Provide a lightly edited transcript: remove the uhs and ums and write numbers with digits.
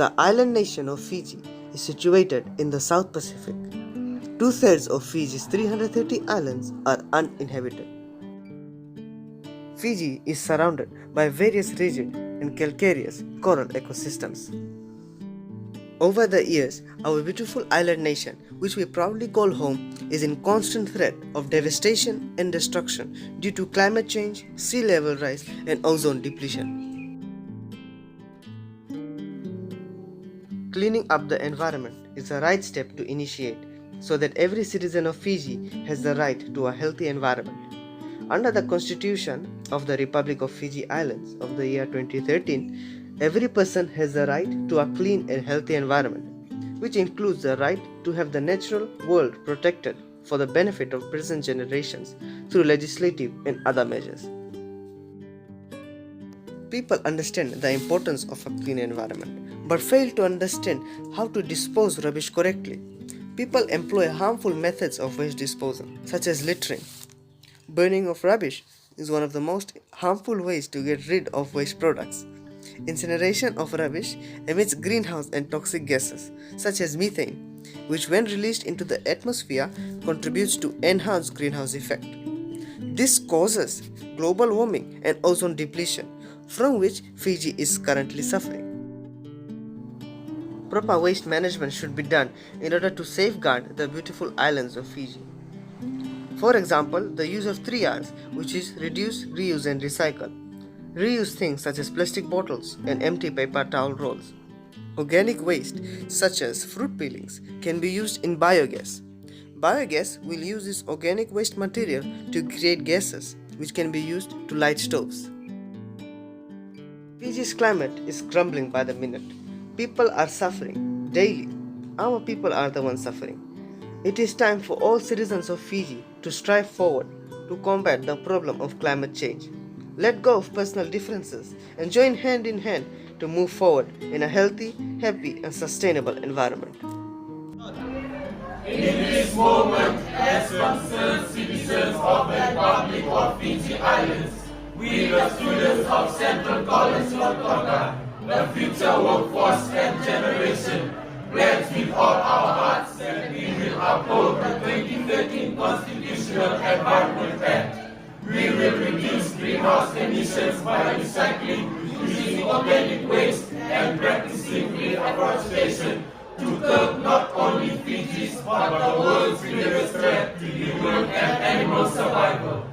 The island nation of Fiji is situated in the South Pacific. Two-thirds of Fiji's 330 islands are uninhabited. Fiji is surrounded by various rigid and calcareous coral ecosystems. Over the years, our beautiful island nation, which we proudly call home, is in constant threat of devastation and destruction due to climate change, sea level rise, and ozone depletion. Cleaning up the environment is the right step to initiate so that every citizen of Fiji has the right to a healthy environment. Under the Constitution of the Republic of Fiji Islands of the year 2013, every person has the right to a clean and healthy environment, which includes the right to have the natural world protected for the benefit of present generations through legislative and other measures. People understand the importance of a clean environment, but fail to understand how to dispose rubbish correctly. People employ harmful methods of waste disposal, such as littering. Burning of rubbish is one of the most harmful ways to get rid of waste products. Incineration of rubbish emits greenhouse and toxic gases, such as methane, which when released into the atmosphere contributes to enhanced greenhouse effect. This causes global warming and ozone depletion, from which Fiji is currently suffering. Proper waste management should be done in order to safeguard the beautiful islands of Fiji. For example, the use of 3 R's, which is reduce, reuse and recycle. Reuse things such as plastic bottles and empty paper towel rolls. Organic waste such as fruit peelings can be used in biogas. Biogas will use this organic waste material to create gases which can be used to light stoves. Fiji's climate is crumbling by the minute. People are suffering daily. Our people are the ones suffering. It is time for all citizens of Fiji to strive forward to combat the problem of climate change. Let go of personal differences and join hand in hand to move forward in a healthy, happy and sustainable environment. In this moment, as concerned citizens of the Republic of Fiji Islands, we the students of Central College, Lautoka, the future workforce and generation, pledge with all our hearts that we will uphold the 2013 Constitutional Environment Act. We will reduce greenhouse emissions by recycling, using organic waste and practicing reforestation to curb not only Fiji's but the world's greatest threat to human and animal survival.